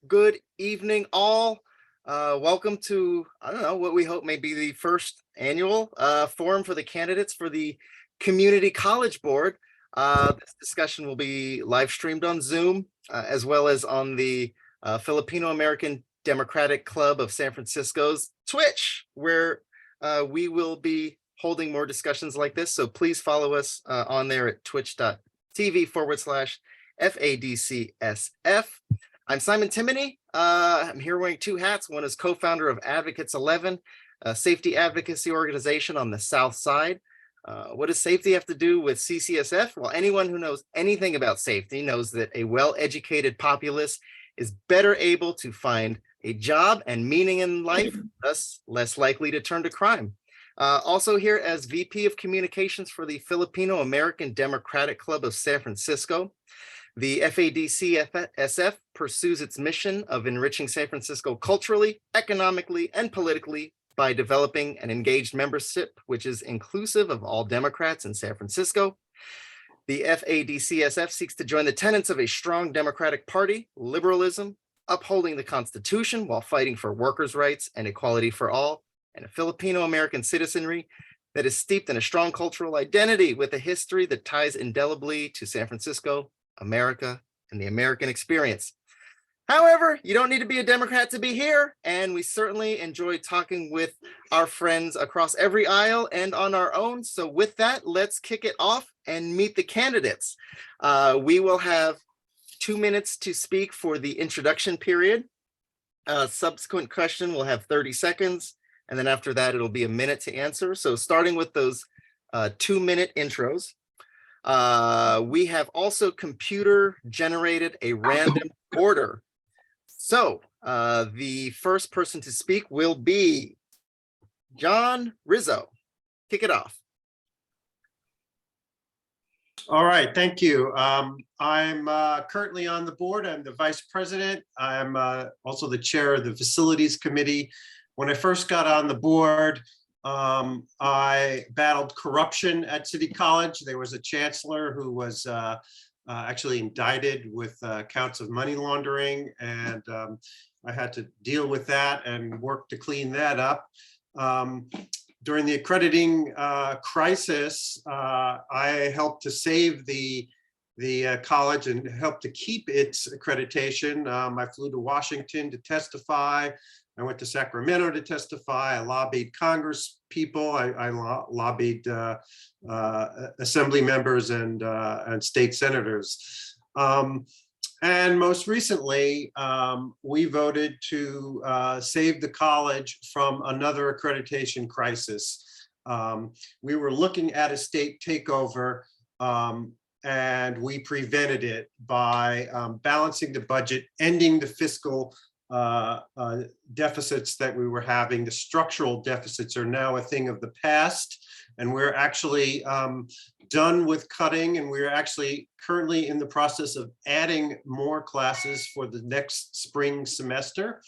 Good evening, all. Welcome to, I don't know, what we hope may be the first annual forum for the candidates for the Community College Board. This discussion will be live streamed on Zoom, as well as on the Filipino American Democratic Club of San Francisco's Twitch, where we will be holding more discussions like this. So please follow us on there at twitch.tv/FADCSF. I'm Simon Timoney. I'm here wearing two hats. One is co-founder of Advocates 11, a safety advocacy organization on the South Side. What does safety have to do with CCSF? Well, anyone who knows anything about safety knows that a well-educated populace is better able to find a job and meaning in life, thus less likely to turn to crime. Also here as VP of Communications for the Filipino American Democratic Club of San Francisco. The FADCSF pursues its mission of enriching San Francisco culturally, economically, and politically by developing an engaged membership, which is inclusive of all Democrats in San Francisco. The FADCSF seeks to join the tenets of a strong Democratic Party, liberalism, upholding the Constitution while fighting for workers' rights and equality for all, and a Filipino-American citizenry that is steeped in a strong cultural identity with a history that ties indelibly to San Francisco, America, and the American experience. However, you don't need to be a Democrat to be here, and we certainly enjoy talking with our friends across every aisle and on our own. So with that, let's kick it off and meet the candidates. We will have 2 minutes to speak for the introduction period. Subsequent question will have 30 seconds, and then after that, it'll be a minute to answer. So starting with those 2-minute intros. We have also computer generated a random order. So the first person to speak will be John Rizzo. Kick it off. All right, thank you. I'm currently on the board. I'm the vice president. I'm also the chair of the facilities committee. When I first got on the board, I battled corruption at City College. There was a chancellor who was actually indicted with counts of money laundering, and I had to deal with that and work to clean that up. During the accrediting crisis, I helped to save the college and helped to keep its accreditation. I flew to Washington to testify. I went to Sacramento to testify. I lobbied Congress people. I lobbied assembly members and state senators. And most recently, we voted to save the college from another accreditation crisis. We were looking at a state takeover, and we prevented it by balancing the budget, ending the fiscal deficits that we were having. The structural deficits are now a thing of the past, and we're actually done with cutting, and we're actually currently in the process of adding more classes for the next spring semester.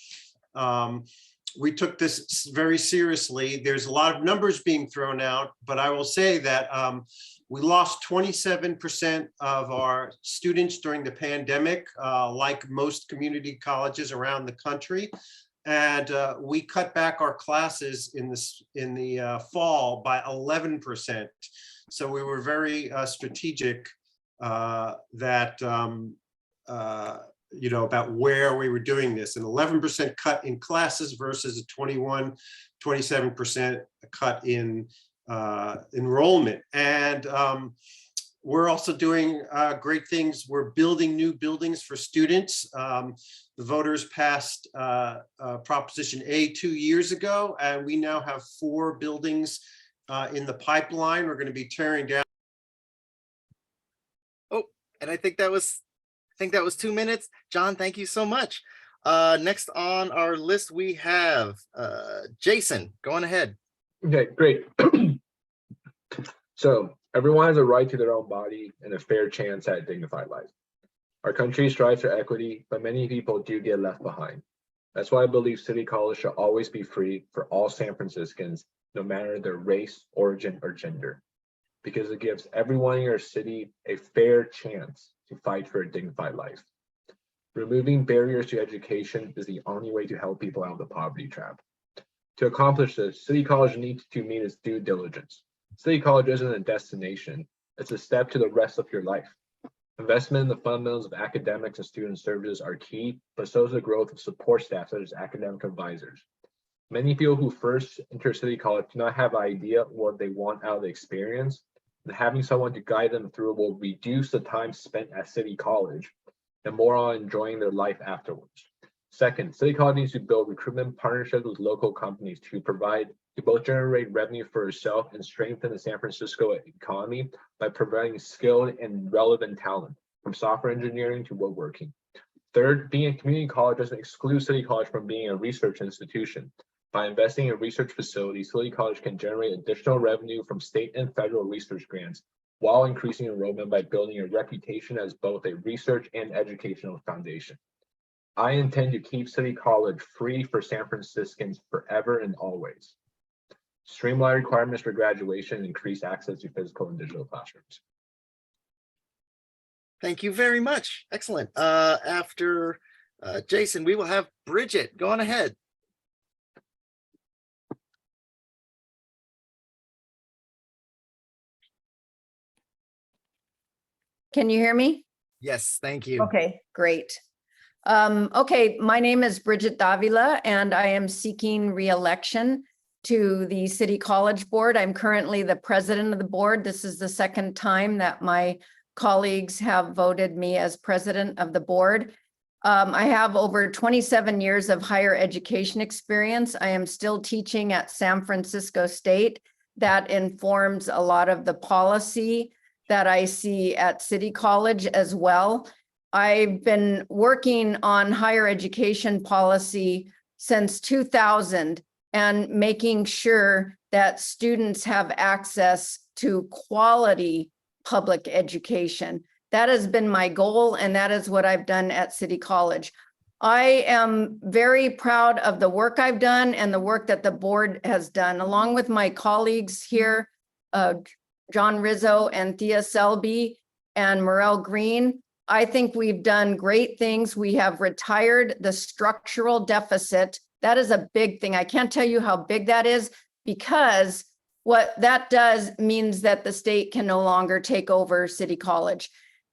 We took this very seriously. There's a lot of numbers being thrown out, but I will say that we lost 27% of our students during the pandemic, like most community colleges around the country. And we cut back our classes in the fall by 11%. So we were very strategic that about where we were doing this. An 11% cut in classes versus a 27% cut in enrollment. And we're also doing great things. We're building new buildings for students. The voters passed Proposition A 2 years ago, and we now have 4 buildings in the pipeline. We're going to be tearing down. Oh, and I think that was 2 minutes. John, thank you so much. Next on our list, we have Jason. Go on ahead. Okay, great. So everyone has a right to their own body and a fair chance at a dignified life. Our country strives for equity, but many people do get left behind. That's why I believe City College should always be free for all San Franciscans, no matter their race, origin, or gender, because it gives everyone in your city a fair chance to fight for a dignified life. Removing barriers to education is the only way to help people out of the poverty trap. To accomplish this, City College needs to meet its due diligence. City College isn't a destination, it's a step to the rest of your life. Investment in the fundamentals of academics and student services are key, but so is the growth of support staff such as academic advisors. Many people who first enter City College do not have an idea what they want out of the experience, and having someone to guide them through will reduce the time spent at City College and more on enjoying their life afterwards. Second, City College needs to build recruitment partnerships with local companies to both generate revenue for itself and strengthen the San Francisco economy by providing skilled and relevant talent, from software engineering to woodworking. Third, being a community college doesn't exclude City College from being a research institution. By investing in research facilities, City College can generate additional revenue from state and federal research grants, while increasing enrollment by building a reputation as both a research and educational foundation. I intend to keep City College free for San Franciscans forever and always. Streamline requirements for graduation and increase access to physical and digital classrooms. Thank you very much. Excellent. After Jason, we will have Bridget. Go on ahead. Can you hear me? Yes, thank you. Okay, great. Okay, my name is Bridget Davila, and I am seeking re-election to the City College Board. I'm currently the president of the board. This is the second time that my colleagues have voted me as president of the board. I have over 27 years of higher education experience. I am still teaching at San Francisco State. That informs a lot of the policy that I see at City College as well. I've been working on higher education policy since 2000 and making sure that students have access to quality public education. That has been my goal, and that is what I've done at City College. I am very proud of the work I've done and the work that the board has done, along with my colleagues here, John Rizzo and Thea Selby and Morel Green. I think we've done great things. We have retired the structural deficit. That is a big thing. I can't tell you how big that is, because what that does means that the state can no longer take over City College.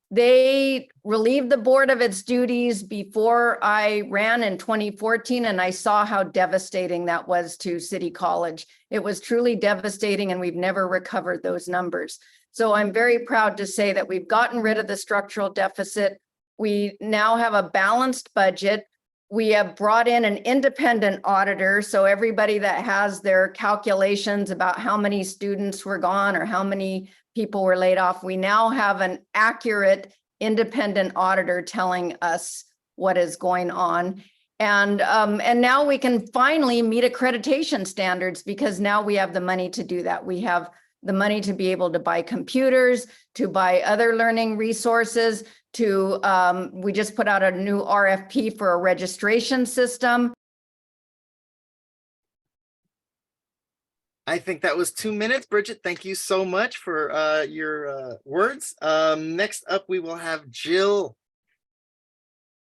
They relieved the board of its duties before I ran in 2014, and I saw how devastating that was to City College. It was truly devastating, and we've never recovered those numbers. So I'm very proud to say that we've gotten rid of the structural deficit. We now have a balanced budget. We have brought in an independent auditor, so everybody that has their calculations about how many students were gone or how many people were laid off, we now have an accurate independent auditor telling us what is going on. And now we can finally meet accreditation standards, because now we have the money to do that. We have the money to be able to buy computers, to buy other learning resources, to we just put out a new RFP for a registration system. I think that was 2 minutes. Bridget, thank you so much for your words. Next up, we will have Jill.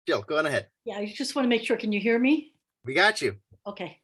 Jill, go on ahead. Yeah, I just want to make sure, can you hear me? We got you. Okay.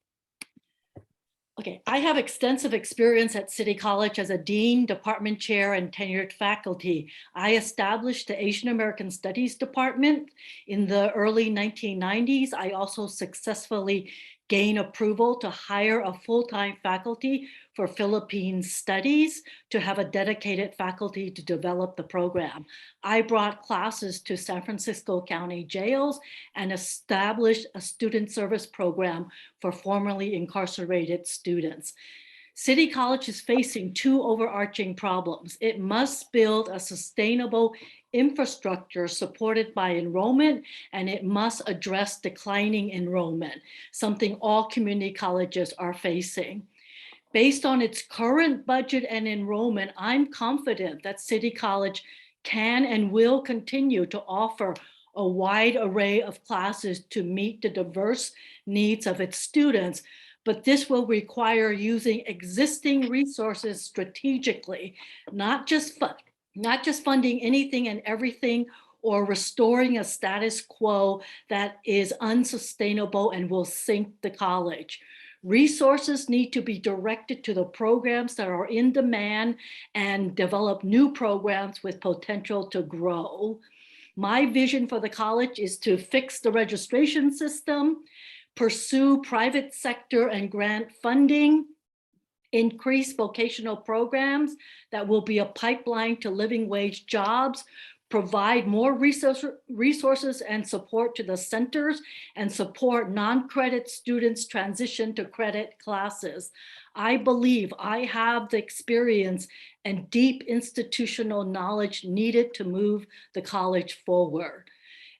Okay, I have extensive experience at City College as a dean, department chair, and tenured faculty. I established the Asian American Studies Department in the early 1990s. I also successfully gained approval to hire a full-time faculty for Philippine studies to have a dedicated faculty to develop the program. I brought classes to San Francisco County jails and established a student service program for formerly incarcerated students. City College is facing two overarching problems. It must build a sustainable infrastructure supported by enrollment, and it must address declining enrollment, something all community colleges are facing. Based on its current budget and enrollment, I'm confident that City College can and will continue to offer a wide array of classes to meet the diverse needs of its students, but this will require using existing resources strategically, not just funding anything and everything or restoring a status quo that is unsustainable and will sink the college. Resources need to be directed to the programs that are in demand and develop new programs with potential to grow. My vision for the college is to fix the registration system, pursue private sector and grant funding, increase vocational programs that will be a pipeline to living wage jobs, provide more resources and support to the centers, and support non-credit students transition to credit classes. I believe I have the experience and deep institutional knowledge needed to move the college forward.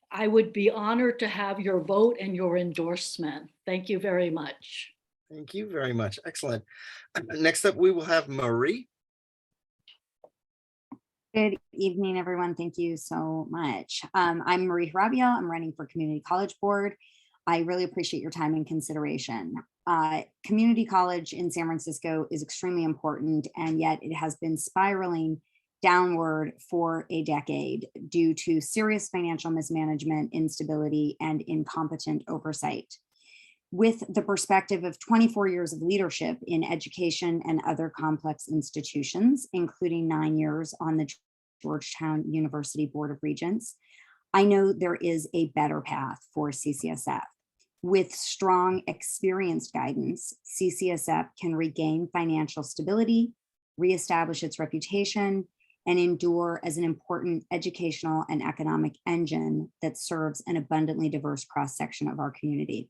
I would be honored to have your vote and your endorsement. Thank you very much. Thank you very much. Excellent. Next up, we will have Marie. Good evening, everyone. Thank you so much. I'm Marie Rabia. I'm running for Community College Board. I really appreciate your time and consideration. Community college in San Francisco is extremely important, and yet it has been spiraling downward for a decade due to serious financial mismanagement, instability, and incompetent oversight. With the perspective of 24 years of leadership in education and other complex institutions, including 9 years on the Georgetown University Board of Regents, I know there is a better path for CCSF. With strong, experienced guidance, CCSF can regain financial stability, reestablish its reputation, and endure as an important educational and economic engine that serves an abundantly diverse cross-section of our community.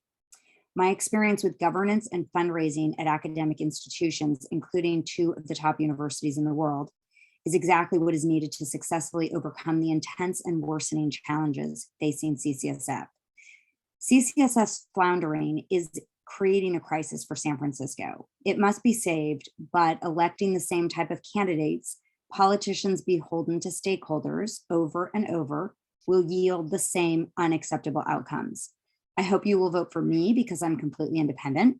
My experience with governance and fundraising at academic institutions, including 2 of the top universities in the world, is exactly what is needed to successfully overcome the intense and worsening challenges facing CCSF. CCSF's floundering is creating a crisis for San Francisco. It must be saved, but electing the same type of candidates, politicians beholden to stakeholders over and over, will yield the same unacceptable outcomes. I hope you will vote for me because I'm completely independent.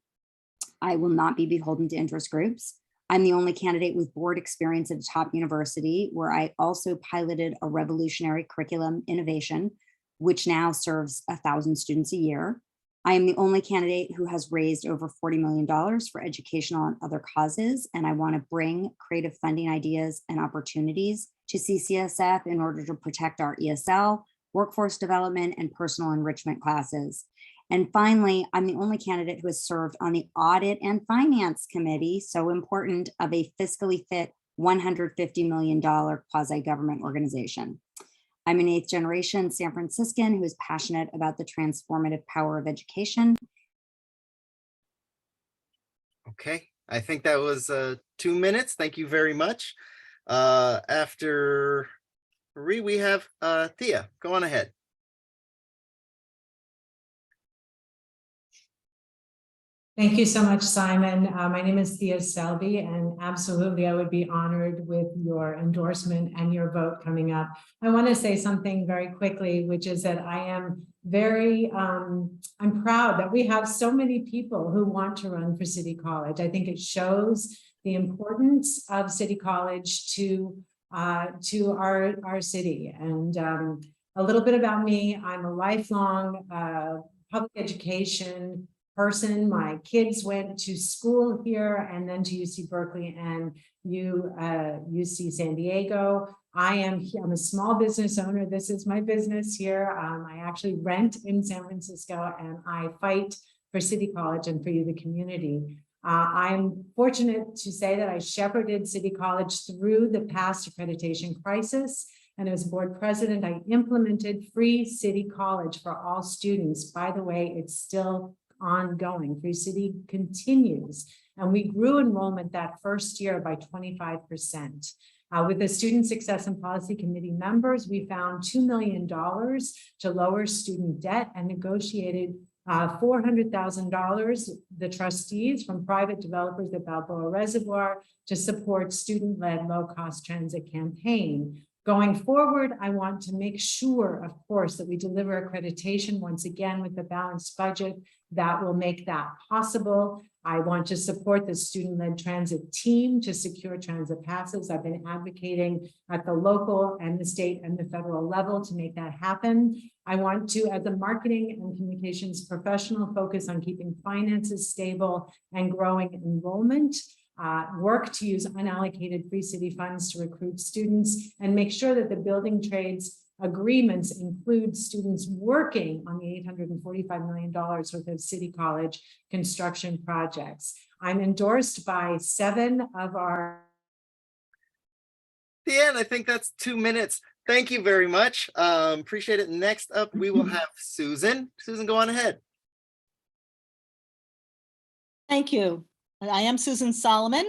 I will not be beholden to interest groups. I'm the only candidate with board experience at a top university where I also piloted a revolutionary curriculum innovation, which now serves 1,000 students a year. I am the only candidate who has raised over $40 million for educational and other causes, and I want to bring creative funding ideas and opportunities to CCSF in order to protect our ESL, workforce development, and personal enrichment classes. And finally, I'm the only candidate who has served on the Audit and Finance Committee, so important, of a fiscally fit $150 million quasi-government organization. I'm an 8th generation San Franciscan who is passionate about the transformative power of education. Okay, I think that was 2 minutes. Thank you very much. After Marie, we have Thea. Go on ahead. Thank you so much, Simon. My name is Thea Selby, and absolutely I would be honored with your endorsement and your vote coming up. I want to say something very quickly, which is that I am very, I'm proud that we have so many people who want to run for City College. I think it shows the importance of City College to our city. And a little bit about me, I'm a lifelong public education person. My kids went to school here and then to UC Berkeley and UC San Diego. I'm a small business owner. This is my business here. I actually rent in San Francisco and I fight for City College and for you, the community. I'm fortunate to say that I shepherded City College through the past accreditation crisis. And as board president, I implemented free City College for all students. By the way, it's still ongoing. Free City continues. And we grew enrollment that first year by 25%. With the Student Success and Policy Committee members, we found $2 million to lower student debt and negotiated $400,000, the trustees from private developers at Balboa Reservoir to support student-led low-cost transit campaign. Going forward, I want to make sure, of course, that we deliver accreditation once again with the balanced budget that will make that possible. I want to support the student-led transit team to secure transit passes. I've been advocating at the local and the state and the federal level to make that happen. I want to, as a marketing and communications professional, focus on keeping finances stable and growing enrollment. Work to use unallocated free city funds to recruit students and make sure that the building trades agreements include students working on the $845 million worth of City College construction projects. I'm endorsed by 7 of our. The end. I think that's 2 minutes. Thank you very much. Appreciate it. Next up, we will have Susan. Susan, go on ahead. Thank you. I am Susan Solomon.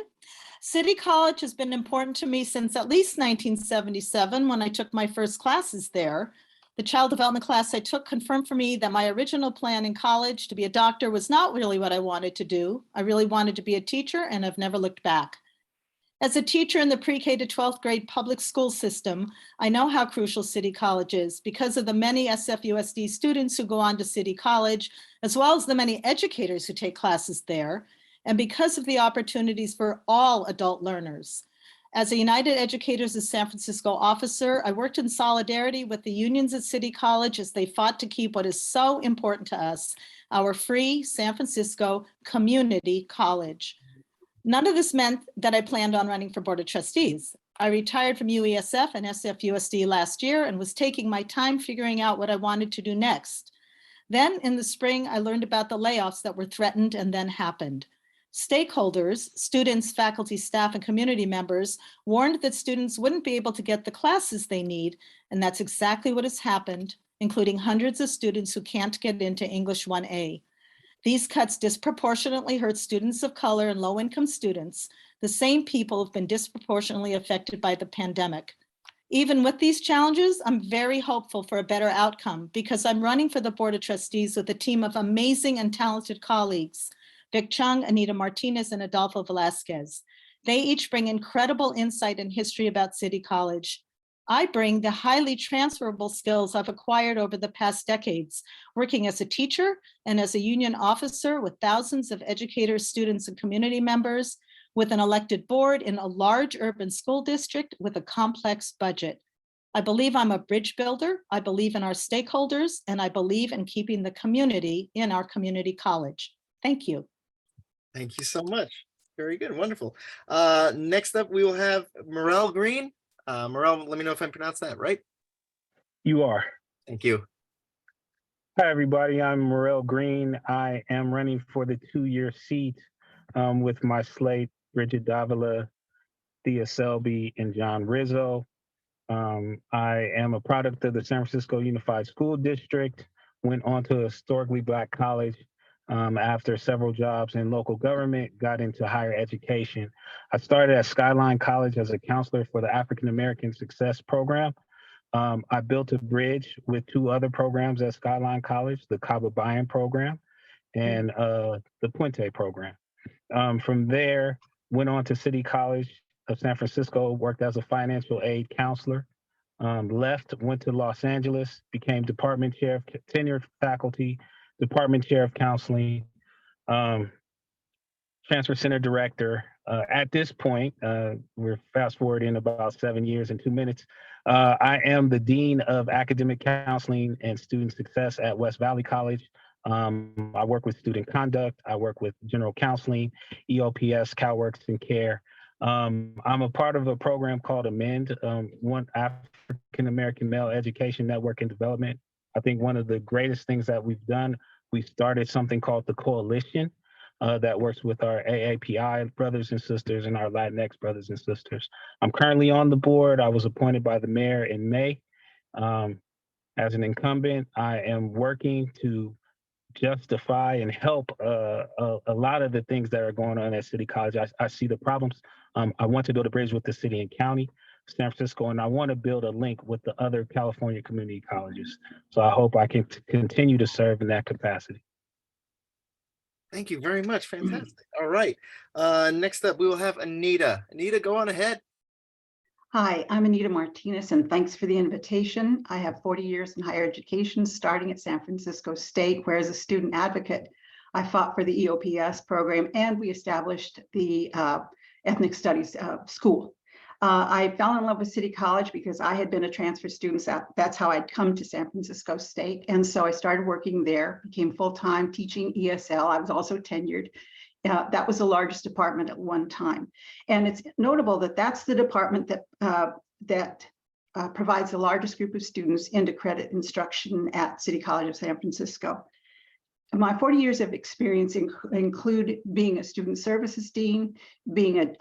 City College has been important to me since at least 1977 when I took my first classes there. The child development class I took confirmed for me that my original plan in college to be a doctor was not really what I wanted to do. I really wanted to be a teacher and I've never looked back. As a teacher in the pre-K to 12th grade public school system, I know how crucial City College is because of the many SFUSD students who go on to City College, as well as the many educators who take classes there, and because of the opportunities for all adult learners. As a United Educators of San Francisco officer, I worked in solidarity with the unions at City College as they fought to keep what is so important to us, our free San Francisco community college. None of this meant that I planned on running for Board of Trustees. I retired from UESF and SFUSD last year and was taking my time figuring out what I wanted to do next. Then in the spring, I learned about the layoffs that were threatened and then happened. Stakeholders, students, faculty, staff, and community members warned that students wouldn't be able to get the classes they need, and that's exactly what has happened, including hundreds of students who can't get into English 1A. These cuts disproportionately hurt students of color and low-income students, the same people who've been disproportionately affected by the pandemic. Even with these challenges, I'm very hopeful for a better outcome because I'm running for the Board of Trustees with a team of amazing and talented colleagues. Vic Chung, Anita Martinez, and Adolfo Velasquez. They each bring incredible insight and history about City College. I bring the highly transferable skills I've acquired over the past decades, working as a teacher and as a union officer with thousands of educators, students, and community members, with an elected board in a large urban school district with a complex budget. I believe I'm a bridge builder. I believe in our stakeholders, and I believe in keeping the community in our community college. Thank you. Thank you so much. Very good. Wonderful. Next up, we will have Morel Green. Morel, let me know if I pronounced that right. You are. Thank you. Hi, everybody. I'm Morel Green. I am running for the 2-year seat with my slate, Bridget Davila, Thea Selby, and John Rizzo. I am a product of the San Francisco Unified School District, went on to a historically Black college. After several jobs in local government, got into higher education. I started at Skyline College as a counselor for the African American Success Program. I built a bridge with 2 other programs at Skyline College, the Cabo Bayan program and the Puente program. From there, went on to City College of San Francisco, worked as a financial aid counselor, left, went to Los Angeles, became department chair of tenured faculty, department chair of counseling, transfer center director. At this point, we're fast forwarding about 7 years and 2 minutes. I am the dean of academic counseling and student success at West Valley College. I work with student conduct. I work with general counseling, EOPS, CalWorks, and CARE. I'm a part of a program called AMEND, One African American Male Education Network and Development. I think one of the greatest things that we've done, we started something called the Coalition that works with our AAPI brothers and sisters and our Latinx brothers and sisters. I'm currently on the board. I was appointed by the mayor in May. As an incumbent, I am working to justify and help a lot of the things that are going on at City College. I see the problems. I want to build a bridge with the city and county, San Francisco, and I want to build a link with the other California community colleges. So I hope I can continue to serve in that capacity. Thank you very much. Fantastic. All right. Next up, we will have Anita. Anita, go on ahead. Hi, I'm Anita Martinez, and thanks for the invitation. I have 40 years in higher education, starting at San Francisco State, where as a student advocate, I fought for the EOPS program, and we established the ethnic studies school. I fell in love with City College because I had been a transfer student. That's how I'd come to San Francisco State. And so I started working there, became full-time teaching ESL. I was also tenured. That was the largest department at one time. And it's notable that that's the department that provides the largest group of students into credit instruction at City College of San Francisco. My 40 years of experience include being a student services dean, being an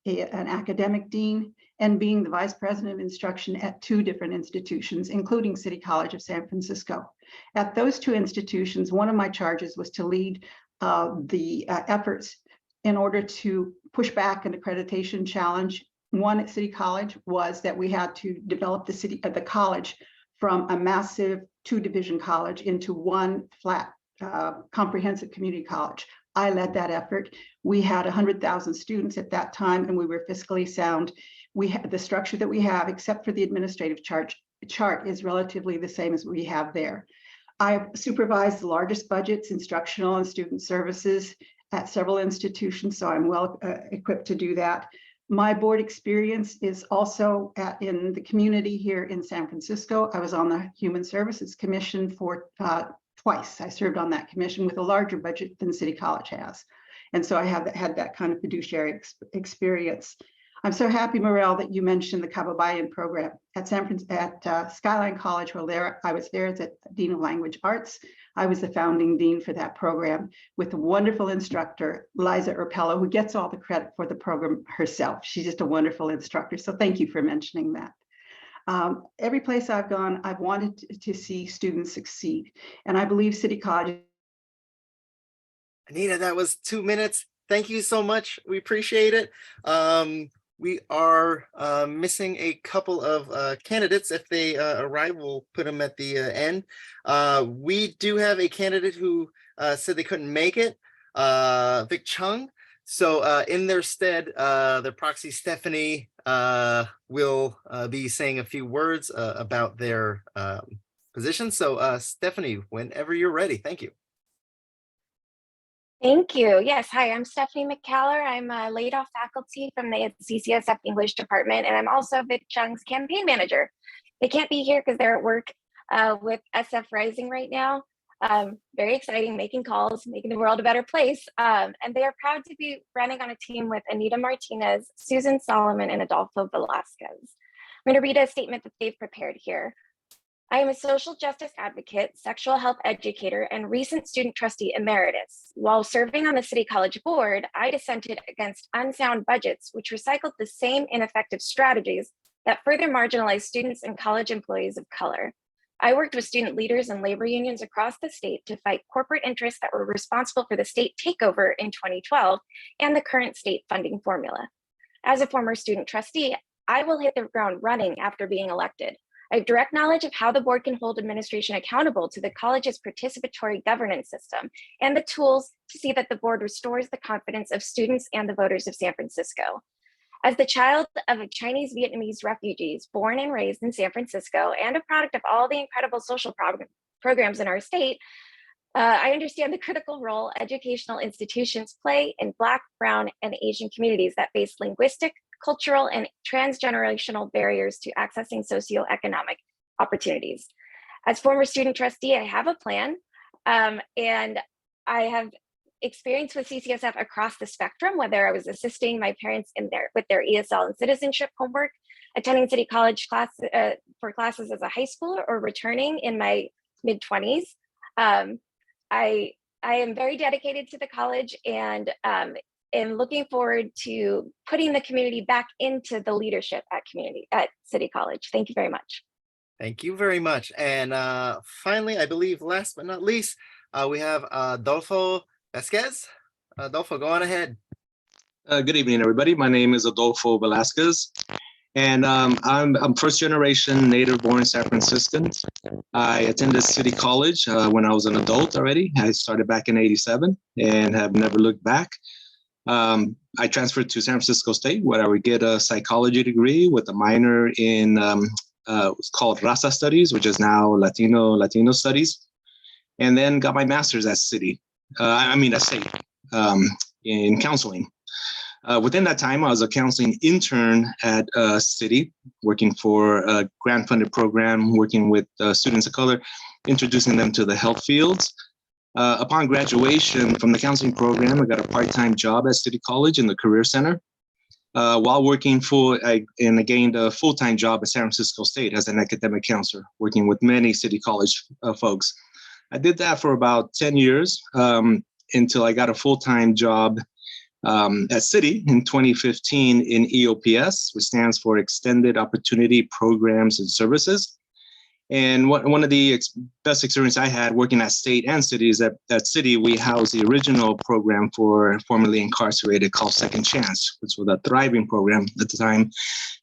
academic dean, and being the vice president of instruction at 2 different institutions, including City College of San Francisco. At those 2 institutions, one of my charges was to lead the efforts in order to push back an accreditation challenge. One at City College was that we had to develop the college from a massive 2-division college into one flat comprehensive community college. I led that effort. We had 100,000 students at that time, and we were fiscally sound. We had the structure that we have, except for the administrative chart is relatively the same as we have there. I supervised the largest budgets, instructional and student services at several institutions, so I'm well equipped to do that. My board experience is also in the community here in San Francisco. I was on the Human Services Commission for twice. I served on that commission with a larger budget than City College has. And so I have had that kind of fiduciary experience. I'm so happy, Morel, that you mentioned the Kababayan program at Skyline College. Well, I was there as a Dean of Language Arts. I was the founding dean for that program with a wonderful instructor, Liza Urpello, who gets all the credit for the program herself. She's just a wonderful instructor. So thank you for mentioning that. Every place I've gone, I've wanted to see students succeed. And I believe City College. Anita, that was 2 minutes. Thank you so much. We appreciate it. We are missing a couple of candidates. If they arrive, we'll put them at the end. We do have a candidate who said they couldn't make it, Vic Chung. So in their stead, their proxy Stephanie will be saying a few words about their position. So Stephanie, whenever you're ready, thank you. Thank you. Yes. Hi, I'm Stephanie McCallar. I'm a laid off faculty from the FADCSF English department, and I'm also Vic Chung's campaign manager. They can't be here because they're at work with SF Rising right now. Very exciting, making calls, making the world a better place. And they are proud to be running on a team with Anita Martinez, Susan Solomon, and Adolfo Velasquez. I'm going to read a statement that they've prepared here. I am a social justice advocate, sexual health educator, and recent student trustee emeritus. While serving on the City College board, I dissented against unsound budgets, which recycled the same ineffective strategies that further marginalize students and college employees of color. I worked with student leaders and labor unions across the state to fight corporate interests that were responsible for the state takeover in 2012 and the current state funding formula. As a former student trustee, I will hit the ground running after being elected. I have direct knowledge of how the board can hold administration accountable to the college's participatory governance system and the tools to see that the board restores the confidence of students and the voters of San Francisco. As the child of Chinese Vietnamese refugees born and raised in San Francisco and a product of all the incredible social programs in our state, I understand the critical role educational institutions play in Black, Brown, and Asian communities that face linguistic, cultural, and transgenerational barriers to accessing socioeconomic opportunities. As former student trustee, I have a plan, and I have experience with CCSF across the spectrum, whether I was assisting my parents with their ESL and citizenship homework, attending City College for classes as a high schooler, or returning in my mid-20s. I am very dedicated to the college and am looking forward to putting the community back into the leadership at City College. Thank you very much. Thank you very much. And finally, I believe last but not least, we have Adolfo Velasquez. Adolfo, go on ahead. Good evening, everybody. My name is Adolfo Velasquez, and I'm first generation native born San Franciscan. I attended City College when I was an adult already. I started back in '87 and have never looked back. I transferred to San Francisco State, where I would get a psychology degree with a minor in what's called Raza Studies, which is now Latino Studies, and then got my master's at City. at state in counseling. Within that time, I was a counseling intern at City, working for a grant-funded program, working with students of color, introducing them to the health fields. Upon graduation from the counseling program, I got a part-time job at City College in the Career Center. While working I gained a full-time job at San Francisco State as an academic counselor, working with many City College folks. I did that for about 10 years until I got a full-time job at City in 2015 in EOPS, which stands for Extended Opportunity Programs and Services. And one of the best experience I had working at State and City is that at City, we housed the original program for formerly incarcerated called Second Chance, which was a thriving program at the time.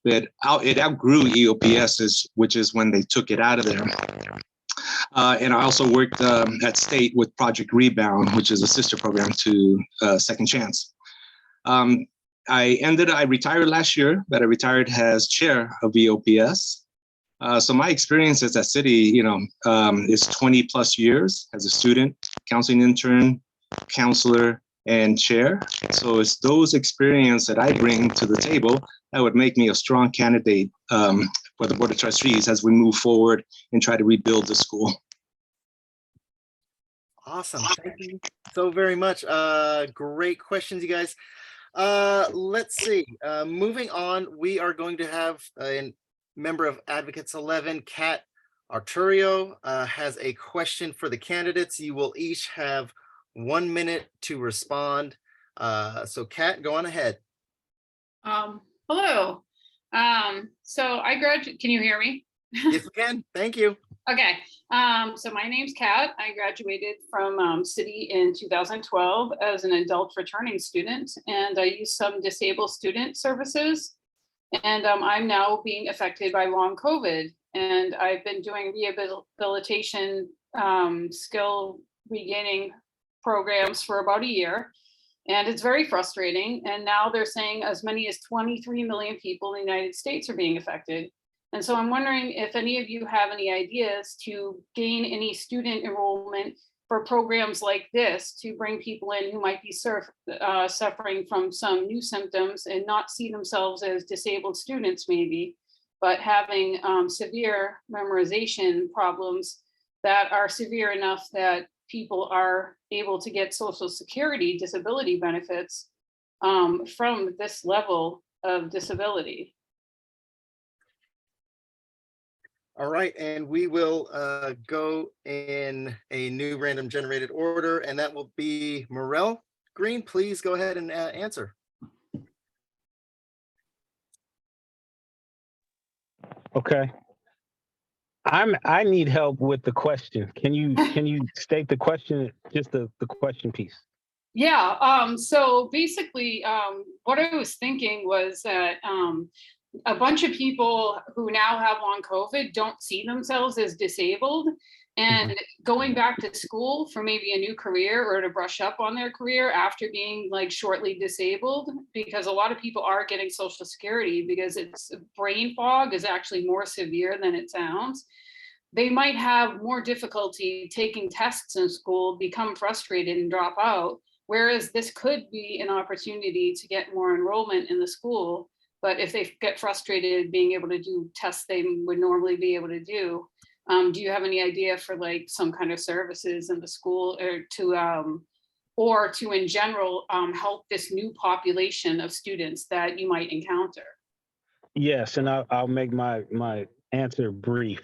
But it outgrew EOPS, which is when they took it out of there. And I also worked at State with Project Rebound, which is a sister program to Second Chance. I retired last year, but I retired as chair of EOPS. So my experiences at City, is 20 plus years as a student, counseling intern, counselor, and chair. So it's those experiences that I bring to the table that would make me a strong candidate for the Board of Trustees as we move forward and try to rebuild the school. Awesome. Thank you so very much. Great questions, you guys. Let's see. Moving on, we are going to have a member of Advocates 11, Kat Arturio, has a question for the candidates. You will each have 1 minute to respond. So Kat, go on ahead. Hello. So I graduated, can you hear me? Yes, we can. Thank you. Okay. So my name's Kat. I graduated from City in 2012 as an adult returning student, and I used some disabled student services. And I'm now being affected by long COVID. And I've been doing rehabilitation skill regaining programs for about a year. And it's very frustrating. And now they're saying as many as 23 million people in the United States are being affected. And so I'm wondering if any of you have any ideas to gain any student enrollment for programs like this to bring people in who might be suffering from some new symptoms and not see themselves as disabled students maybe, but having severe memorization problems that are severe enough that people are able to get Social Security disability benefits from this level of disability. All right, and we will go in a new random generated order, and that will be Morel Green. Please go ahead and answer. Okay. I need help with the question. Can you state the question, just the question piece? Yeah, so basically what I was thinking was that a bunch of people who now have long COVID don't see themselves as disabled, and going back to school for maybe a new career or to brush up on their career after being like shortly disabled, because a lot of people are getting Social Security because it's brain fog is actually more severe than it sounds. They might have more difficulty taking tests in school, become frustrated and drop out. Whereas this could be an opportunity to get more enrollment in the school. But if they get frustrated being able to do tests they would normally be able to do you have any idea for like some kind of services in the school or to in general help this new population of students that you might encounter? Yes, and I'll make my answer brief.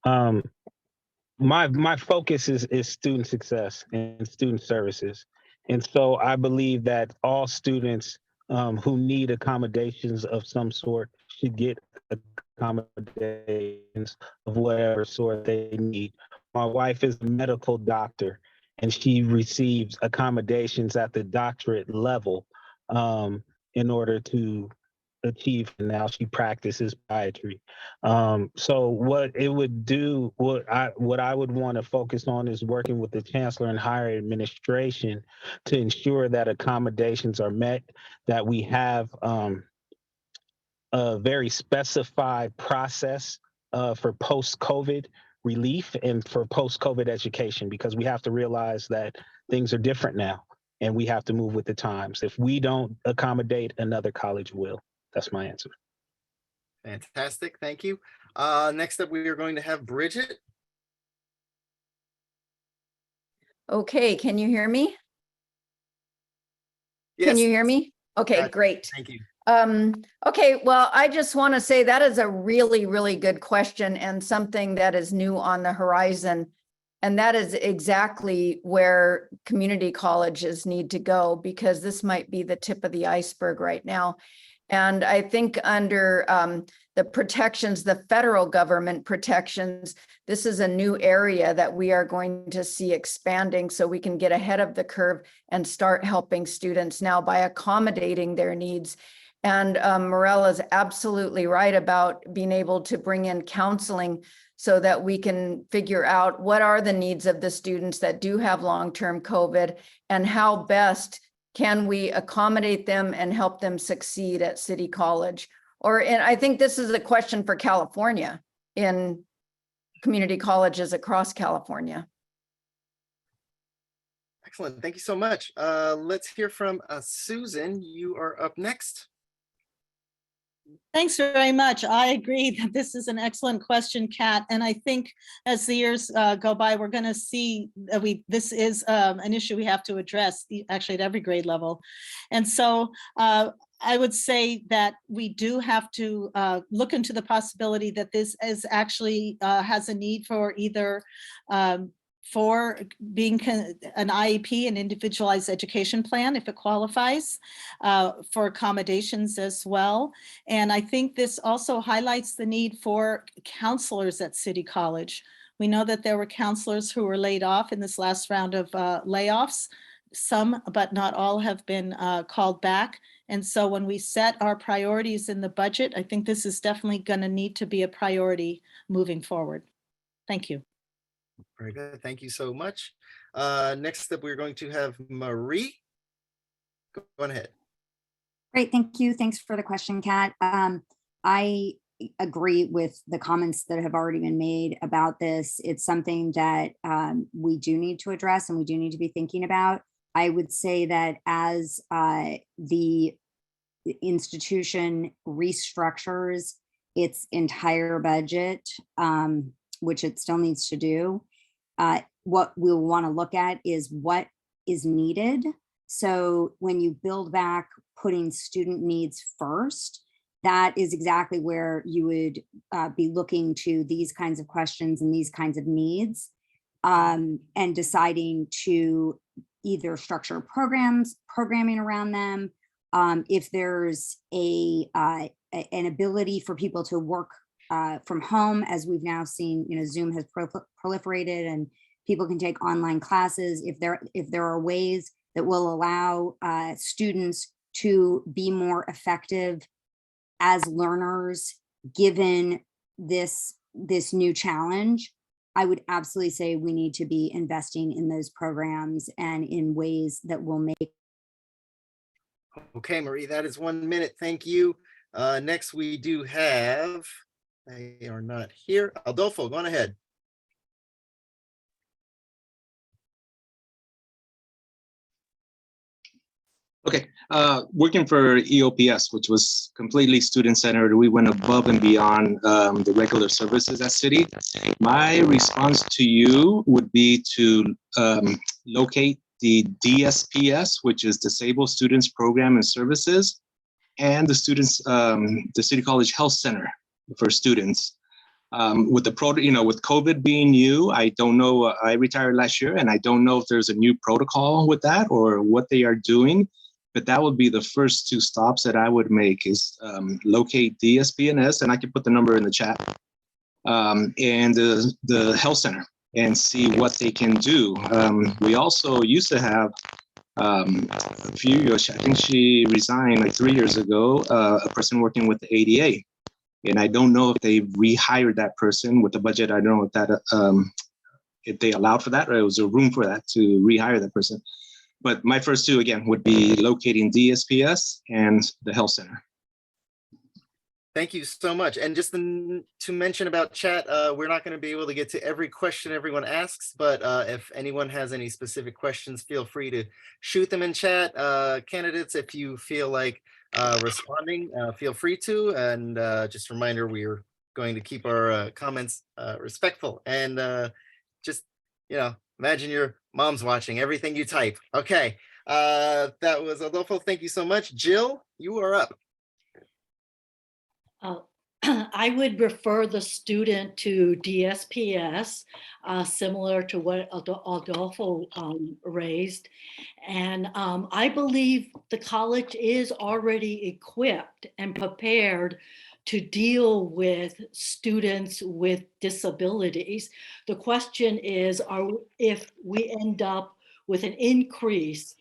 My focus is student success and student services. And so I believe that all students who need accommodations of some sort should get accommodations of whatever sort they need. My wife is a medical doctor, and she receives accommodations at the doctorate level in order to achieve. Now she practices podiatry. So what it would do, what I would want to focus on is working with the chancellor and higher administration to ensure that accommodations are met, that we have a very specified process for post-COVID relief and for post-COVID education, because we have to realize that Things are different now, and we have to move with the times. If we don't accommodate, another college will. That's my answer. Fantastic, thank you. Next up, we are going to have Bridget. Okay, can you hear me? Can Yes. you hear me? Okay, Gotcha. great. Thank you. Okay, well, I just want to say that is a really, really good question and something that is new on the horizon. And that is exactly where community colleges need to go, because this might be the tip of the iceberg right now. And I think under the protections, the federal government protections, this is a new area that we are going to see expanding, so we can get ahead of the curve and start helping students now by accommodating their needs. And Morella is absolutely right about being able to bring in counseling so that we can figure out what are the needs of the students that do have long-term COVID, and how best can we accommodate them and help them succeed at City College. And I think this is a question for California, in community colleges across California. Excellent, thank you so much. Let's hear from Susan. You are up next. Thanks very much. I agree that this is an excellent question, Kat. And I think as the years go by, we're going to see that this is an issue we have to address, actually at every grade level. And so I would say that we do have to look into the possibility that this is actually has a need for either for being an IEP, an individualized education plan, if it qualifies, for accommodations as well. And I think this also highlights the need for counselors at City College. We know that there were counselors who were laid off in this last round of layoffs. Some, but not all, have been called back. And so when we set our priorities in the budget, I think this is definitely going to need to be a priority moving forward. Thank you. Very good, thank you so much. Next up, we're going to have Marie. Go ahead. Great, thank you. Thanks for the question, Kat. I agree with the comments that have already been made about this. It's something that we do need to address and we do need to be thinking about. I would say that as the institution restructures its entire budget, which it still needs to do, what we'll want to look at is what is needed. So when you build back putting student needs first, that is exactly where you would be looking to these kinds of questions and these kinds of needs, and deciding to either structure programming around them. If there's an ability for people to work from home, as we've now seen, Zoom has proliferated and people can take online classes. If there are ways that will allow students to be more effective as learners, given this new challenge, I would absolutely say we need to be investing in those programs and in ways that will make. Okay, Marie, that is 1 minute. Thank you. Next, we do have, they are not here. Adolfo, go on ahead. Okay, working for EOPS, which was completely student-centered, we went above and beyond the regular services at City. My response to you would be to locate the DSPS, which is Disabled Students Program and Services, and the City College Health Center for students. With with COVID being new, I don't know. I retired last year, and I don't know if there's a new protocol with that or what they are doing. But that would be the first two stops that I would make is locate DSPNS, and I can put the number in the chat, and the health center, and see what they can do. We also used to have a few years, I think she resigned like 3 years ago, a person working with the ADA. And I don't know if they rehired that person with the budget. I don't know if that if they allowed for that, or it was a room for that to rehire that person. But my first two, again, would be locating DSPS and the health center. Thank you so much. And just to mention about chat, we're not going to be able to get to every question everyone asks, but if anyone has any specific questions, feel free to shoot them in chat. Candidates, if you feel like responding, feel free to. And just a reminder, we're going to keep our comments respectful. And just, imagine your mom's watching everything you type. Okay, that was Adolfo. Thank you so much. Jill, you are up. I would refer the student to DSPS, similar to what Adolfo raised. And I believe the college is already equipped and prepared to deal with students with disabilities. The question is, if we end up with an increase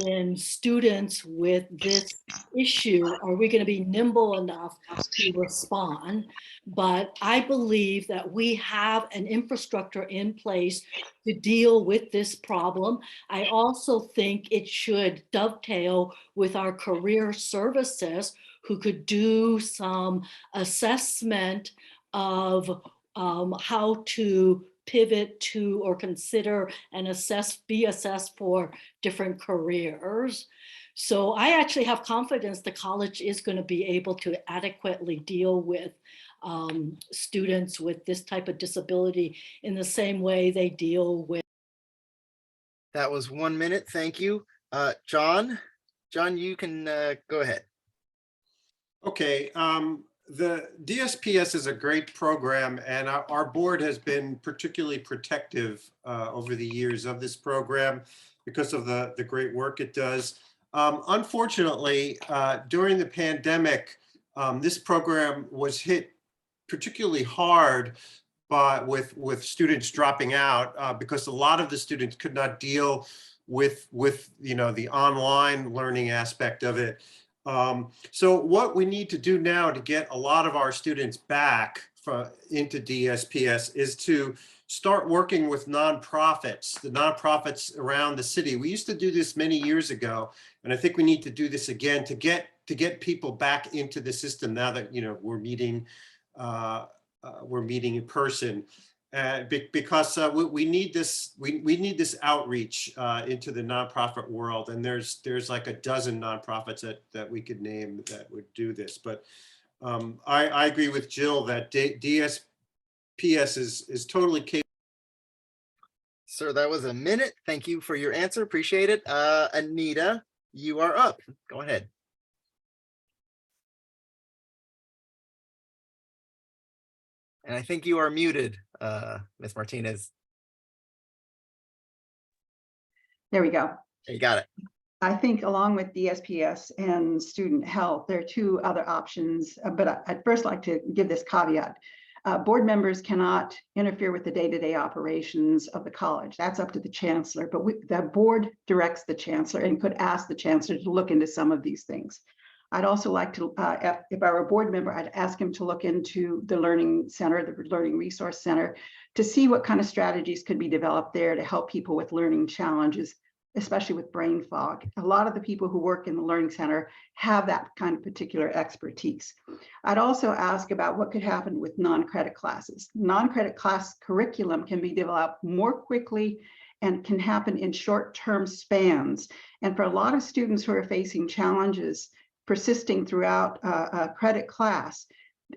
in students with this issue, are we going to be nimble enough to respond? But I believe that we have an infrastructure in place to deal with this problem. I also think it should dovetail with our career services, who could do some assessment of how to pivot to or consider and be assessed for different careers. So I actually have confidence the college is going to be able to adequately deal with students with this type of disability in the same way they deal with. That was 1 minute. Thank you. John, you can go ahead. Okay, the DSPS is a great program, and our board has been particularly protective over the years of this program because of the great work it does. Unfortunately, during the pandemic, this program was hit particularly hard with students dropping out because a lot of the students could not deal with the online learning aspect of it. So what we need to do now to get a lot of our students back into DSPS is to start working with nonprofits, the nonprofits around the city. We used to do this many years ago, and I think we need to do this again to get people back into the system now that we're meeting in person. Because we need this outreach into the nonprofit world, and there's like a dozen nonprofits that we could name that would do this. But I agree with Jill that DSPS is totally capable. Sir, that was a minute. Thank you for your answer. Appreciate it. Anita, you are up. Go ahead. And I think you are muted, Ms. Martinez. There we go. You got it. I think along with DSPS and student health, there are two other options, but I'd first like to give this caveat. Board members cannot interfere with the day-to-day operations of the college. That's up to the chancellor, but the board directs the chancellor and could ask the chancellor to look into some of these things. I'd also like to, if I were a board member, I'd ask him to look into the Learning Center, the Learning Resource Center, to see what kind of strategies could be developed there to help people with learning challenges, especially with brain fog. A lot of the people who work in the Learning Center have that kind of particular expertise. I'd also ask about what could happen with non-credit classes. Non-credit class curriculum can be developed more quickly and can happen in short-term spans. And for a lot of students who are facing challenges persisting throughout a credit class,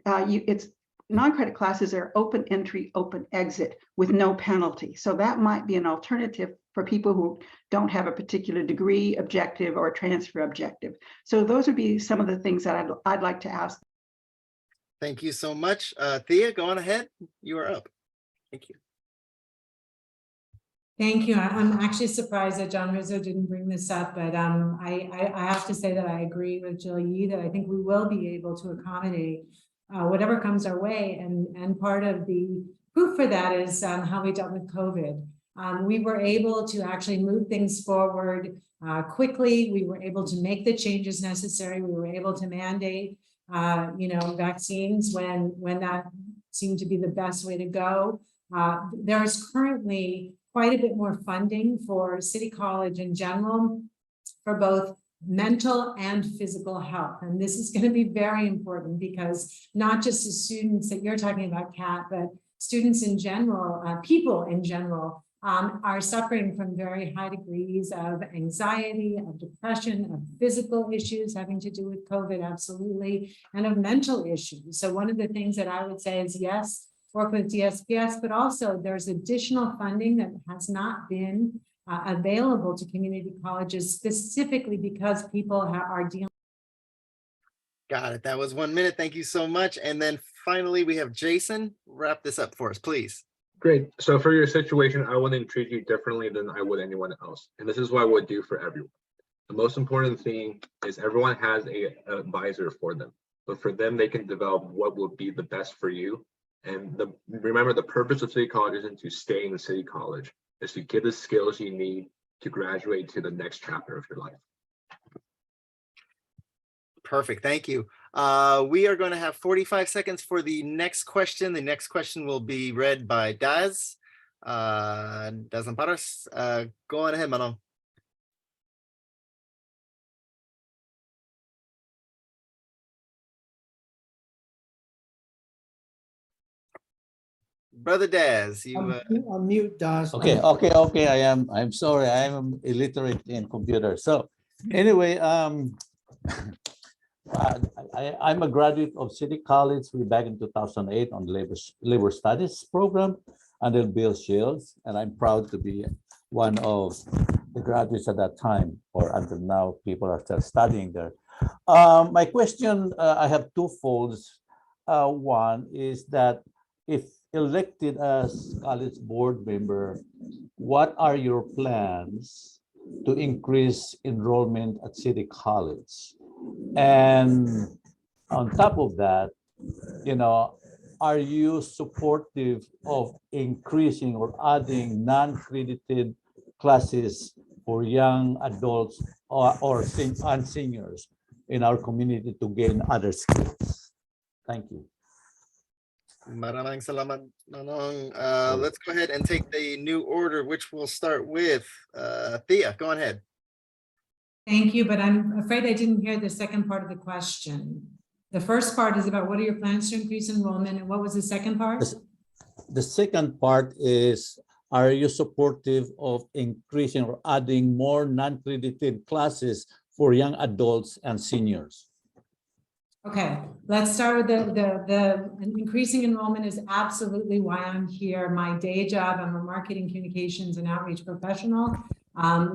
non-credit classes are open entry, open exit with no penalty. So that might be an alternative for people who don't have a particular degree objective or transfer objective. So those would be some of the things that I'd like to ask. Thank you so much. Thea, go on ahead. You are up. Thank you. Thank you. I'm actually surprised that John Rizzo didn't bring this up, but I have to say that I agree with Jill Yee that I think we will be able to accommodate whatever comes our way. And part of the proof for that is how we dealt with COVID. We were able to actually move things forward quickly. We were able to make the changes necessary. We were able to mandate vaccines when that seemed to be the best way to go. There's currently quite a bit more funding for City College in general for both mental and physical health. And this is going to be very important because not just the students that you're talking about, Kat, but students in general, people in general, are suffering from very high degrees of anxiety, of depression, of physical issues having to do with COVID, absolutely, and of mental issues. So one of the things that I would say is, yes, work with DSPS, but also there's additional funding that has not been available to community colleges specifically because people are dealing. Got it. That was 1 minute. Thank you so much. And then finally, we have Jason. Wrap this up for us, please. Great. So for your situation, I wouldn't treat you differently than I would anyone else. And this is what I would do for everyone. The most important thing is everyone has an advisor for them. But for them, they can develop what will be the best for you. And remember, the purpose of City College isn't to stay in City College. It's to get the skills you need to graduate to the next chapter of your life. Perfect. Thank you. We are going to have 45 seconds for the next question. The next question will be read by Daz. Daz Amparos. Go on ahead, Manon. Brother Daz, you unmute Daz. Okay. I'm sorry, I am illiterate in computer. So anyway, I'm a graduate of City College back in 2008 on the labor studies program under Bill Shields, and I'm proud to be one of the graduates at that time, or until now, people are still studying there. My question, I have two folds. One is that if elected as college board member, what are your plans to increase enrollment at City College? And on top of that, are you supportive of increasing or adding non-credited classes for young adults and seniors in our community to gain other skills? Thank you. Maraming salamat, Manong. Let's go ahead and take the new order, which we'll start with Thea. Go ahead. Thank you, but I'm afraid I didn't hear the second part of the question. The first part is about what are your plans to increase enrollment, and what was the second part? The second part is, are you supportive of increasing or adding more non-credited classes for young adults and seniors? Okay, let's start with the increasing enrollment is absolutely why I'm here. My day job, I'm a marketing communications and outreach professional.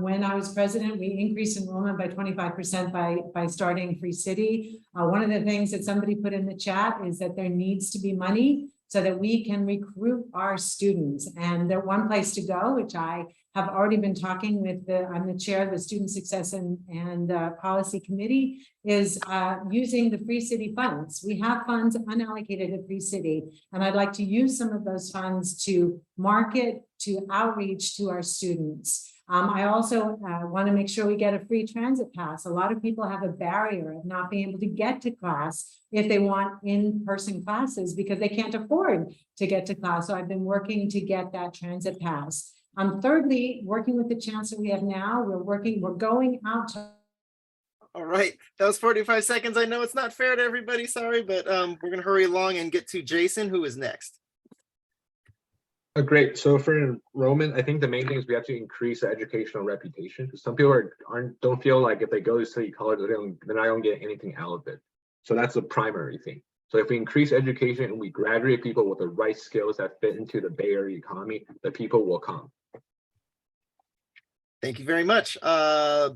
When I was president, we increased enrollment by 25% by starting Free City. One of the things that somebody put in the chat is that there needs to be money so that we can recruit our students. And the one place to go, which I have already been talking with I'm the chair of the Student Success and Policy Committee, is using the Free City funds. We have funds unallocated at Free City, and I'd like to use some of those funds to market, to outreach to our students. I also want to make sure we get a free transit pass. A lot of people have a barrier of not being able to get to class if they want in-person classes because they can't afford to get to class. So I've been working to get that transit pass. Thirdly, working with the chancellor we have now, we're going out to. All right, that was 45 seconds. I know it's not fair to everybody, sorry, but we're going to hurry along and get to Jason, who is next. Great. So for enrollment, I think the main thing is we have to increase the educational reputation, because some people don't feel like if they go to City College, they're not going to get anything out of it. So that's the primary thing. So if we increase education and we graduate people with the right skills that fit into the Bay Area economy, the people will come. Thank you very much.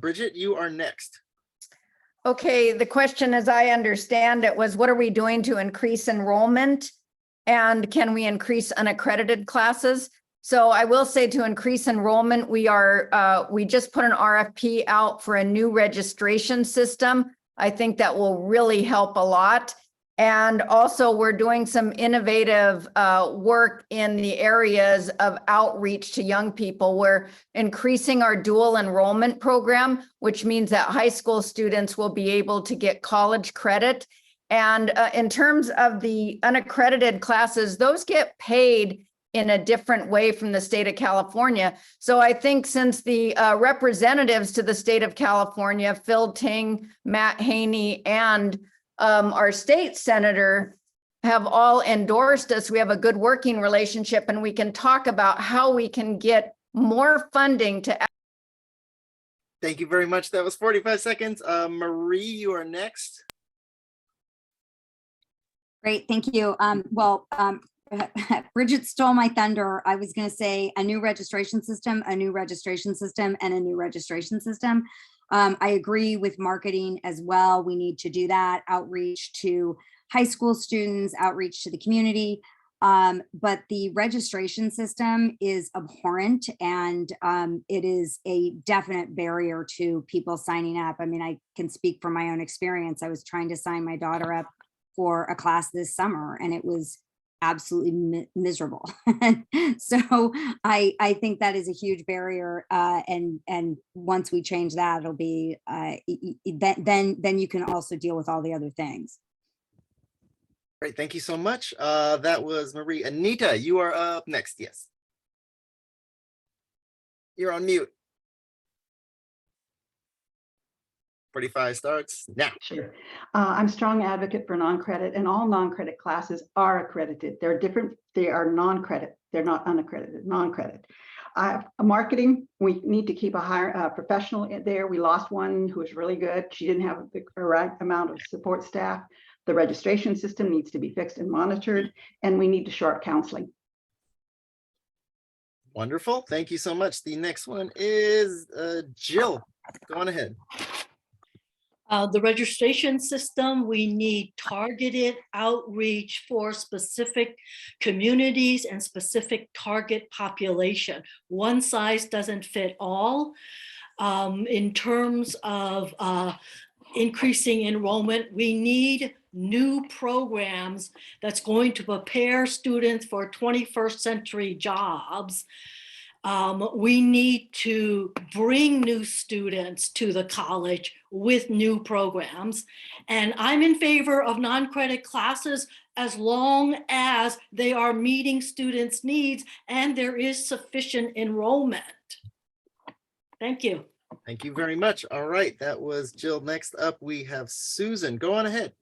Bridget, you are next. Okay, the question, as I understand it, was what are we doing to increase enrollment? And can we increase unaccredited classes? So I will say to increase enrollment, we just put an RFP out for a new registration system. I think that will really help a lot. And also we're doing some innovative work in the areas of outreach to young people. We're increasing our dual enrollment program, which means that high school students will be able to get college credit. And in terms of the unaccredited classes, those get paid in a different way from the state of California. So I think since the representatives to the state of California, Phil Ting, Matt Haney, and our state senator have all endorsed us, we have a good working relationship, and we can talk about how we can get more funding to. Thank you very much. That was 45 seconds. Marie, you are next. Great, thank you. Bridget stole my thunder. I was going to say a new registration system, a new registration system, and a new registration system. I agree with marketing as well. We need to do that, outreach to high school students, outreach to the community. But the registration system is abhorrent, and it is a definite barrier to people signing up. I mean, I can speak from my own experience. I was trying to sign my daughter up for a class this summer, and it was absolutely miserable. So I think that is a huge barrier. And once we change that, it'll be then you can also deal with all the other things. Great, thank you so much. That was Marie. Anita, you are up next. Yes. You're on mute. 45 starts now. Sure. I'm a strong advocate for non-credit, and all non-credit classes are accredited. They're different. They are non-credit. They're not unaccredited, non-credit. Marketing, we need to keep a higher professional in there. We lost one who was really good. She didn't have the right amount of support staff. The registration system needs to be fixed and monitored, and we need to shore up counseling. Wonderful. Thank you so much. The next one is Jill. Go on ahead. The registration system, we need targeted outreach for specific communities and specific target population. One size doesn't fit all. In terms of increasing enrollment, we need new programs that's going to prepare students for 21st century jobs. We need to bring new students to the college with new programs. And I'm in favor of non-credit classes as long as they are meeting students' needs and there is sufficient enrollment. Thank you. Thank you very much. All right, that was Jill. Next up, we have Susan. Go on ahead.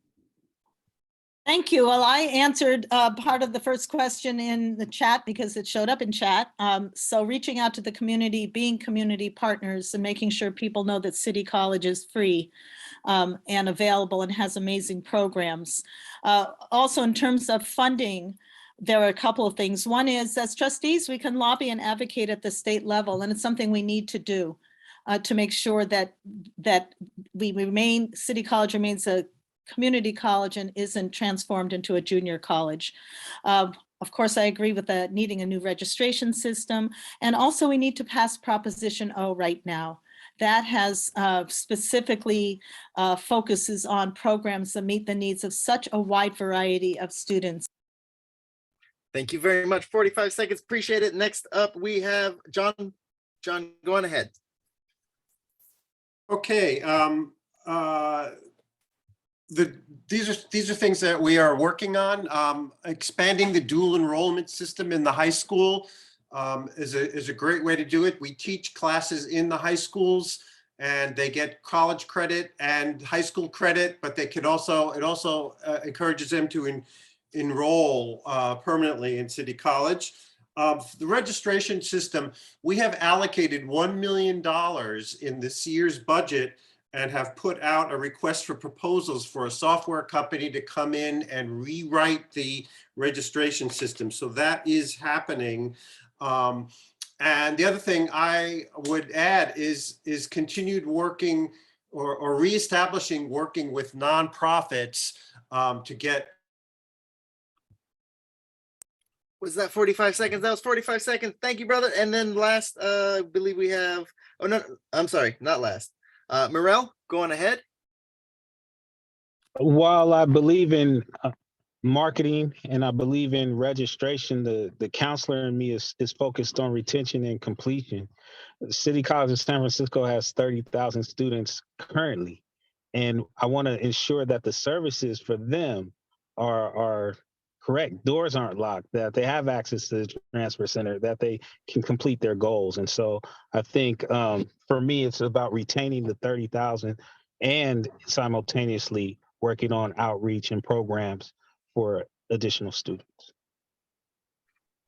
Thank you. Well, I answered part of the first question in the chat because it showed up in chat. So reaching out to the community, being community partners, and making sure people know that City College is free and available and has amazing programs. Also, in terms of funding, there are a couple of things. One is, as trustees, we can lobby and advocate at the state level, and it's something we need to do to make sure that City College remains a community college and isn't transformed into a junior college. Of course, I agree with that, needing a new registration system. And also we need to pass Proposition O right now. That has specifically focuses on programs that meet the needs of such a wide variety of students. Thank you very much. 45 seconds. Appreciate it. Next up, we have John. John, go on ahead. Okay. These are things that we are working on. Expanding the dual enrollment system in the high school is a great way to do it. We teach classes in the high schools, and they get college credit and high school credit, but they could also encourages them to enroll permanently in City College. The registration system, we have allocated $1 million in this year's budget and have put out a request for proposals for a software company to come in and rewrite the registration system. So that is happening. And the other thing I would add is continued working or reestablishing working with nonprofits to get. Was that 45 seconds? That was 45 seconds. Thank you, brother. And then last, I believe we have, oh no, I'm sorry, not last. Morel, go on ahead. While I believe in marketing and I believe in registration, the counselor in me is focused on retention and completion. The City College of San Francisco has 30,000 students currently, and I want to ensure that the services for them are correct, doors aren't locked, that they have access to the transfer center, that they can complete their goals. And so I think for me, it's about retaining the 30,000 and simultaneously working on outreach and programs for additional students.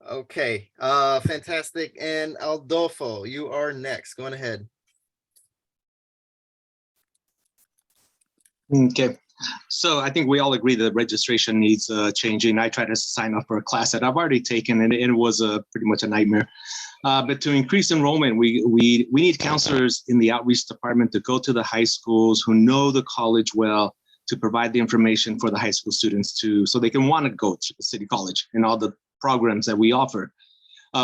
Okay, fantastic. And Adolfo, you are next. Go on ahead. Okay, so I think we all agree that registration needs changing. I tried to sign up for a class that I've already taken, and it was pretty much a nightmare. But to increase enrollment, we need counselors in the outreach department to go to the high schools who know the college well, to provide the information for the high school students so they can want to go to the city college and all the programs that we offer.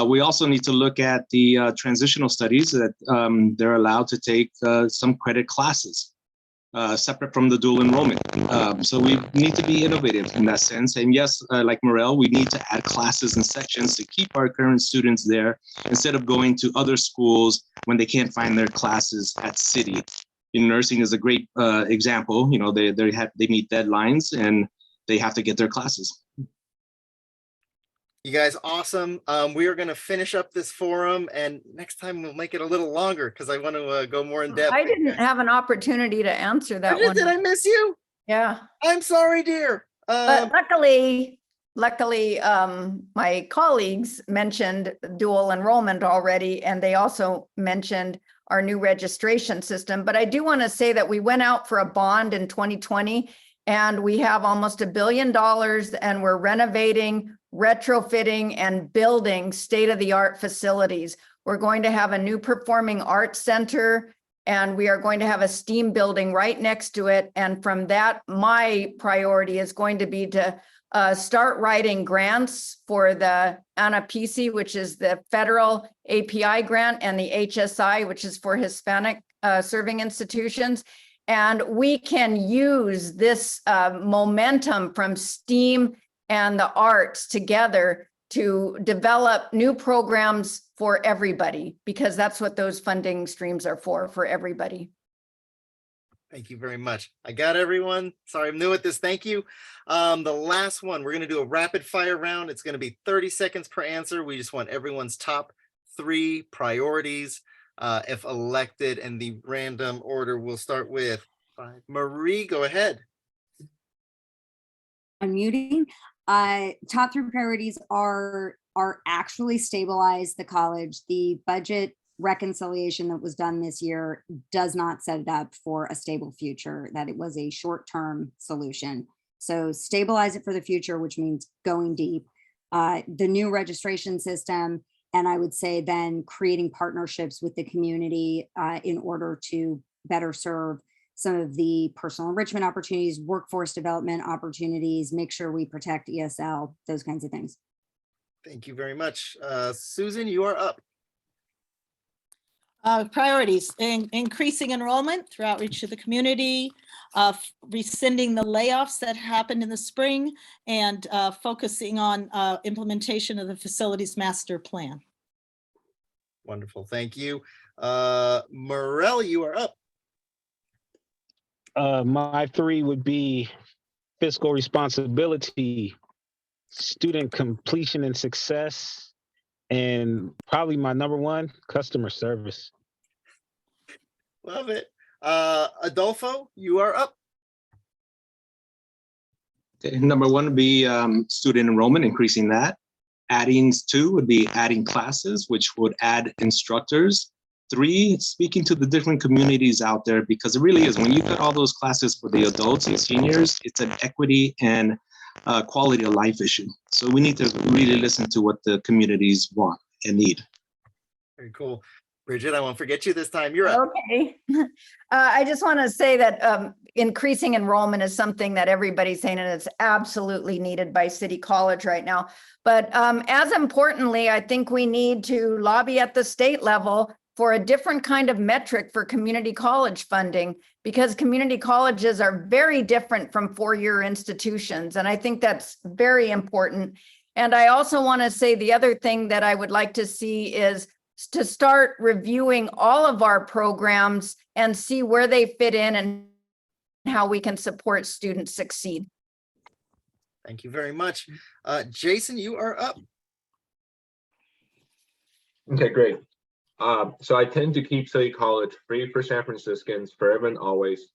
We also need to look at the transitional studies that they're allowed to take some credit classes separate from the dual enrollment. So we need to be innovative in that sense. And yes, like Morel, we need to add classes and sections to keep our current students there instead of going to other schools when they can't find their classes at city. In nursing is a great example. You know, they meet deadlines and they have to get their classes. You guys, awesome. We are going to finish up this forum, and next time we'll make it a little longer because I want to go more in depth. I didn't have an opportunity to answer that one. Did I miss you? Yeah. I'm sorry, dear. But luckily, my colleagues mentioned dual enrollment already, and they also mentioned our new registration system. But I do want to say that we went out for a bond in 2020, and we have almost $1 billion, and we're renovating, retrofitting, and building state-of-the-art facilities. We're going to have a new performing arts center, and we are going to have a STEAM building right next to it. And from that, my priority is going to be to start writing grants for the ANAPISI, which is the federal API grant, and the HSI, which is for Hispanic serving institutions. And we can use this momentum from STEAM and the arts together to develop new programs for everybody, because that's what those funding streams are for everybody. Thank you very much. I got everyone. Sorry, I'm new at this. Thank you. The last one, we're going to do a rapid fire round. It's going to be 30 seconds per answer. We just want everyone's top 3 priorities. If elected, in the random order, we'll start with Marie. Go ahead. Unmuting. Top 3 priorities are actually stabilize the college. The budget reconciliation that was done this year does not set it up for a stable future, that it was a short-term solution. So stabilize it for the future, which means going deep. The new registration system, and I would say then creating partnerships with the community in order to better serve some of the personal enrichment opportunities, workforce development opportunities, make sure we protect ESL, those kinds of things. Thank you very much. Susan, you are up. Priorities: increasing enrollment through outreach to the community, rescinding the layoffs that happened in the spring, and focusing on implementation of the facilities master plan. Wonderful. Thank you. Morel, you are up. My 3 would be fiscal responsibility, student completion and success, and probably my number 1, customer service. Love it. Adolfo, you are up. Okay, number 1 would be student enrollment, increasing that. Adding 2 would be adding classes, which would add instructors. 3, speaking to the different communities out there, because it really is, when you cut all those classes for the adults and seniors, it's an equity and quality of life issue. So we need to really listen to what the communities want and need. Very cool. Bridget, I won't forget you this time. You're up. Okay. I just want to say that increasing enrollment is something that everybody's saying, and it's absolutely needed by City College right now. But as importantly, I think we need to lobby at the state level for a different kind of metric for community college funding, because community colleges are very different from 4-year institutions. And I think that's very important. And I also want to say the other thing that I would like to see is to start reviewing all of our programs and see where they fit in and how we can support students succeed. Thank you very much. Jason, you are up. Okay, great. So I tend to keep City College free for San Franciscans forever and always,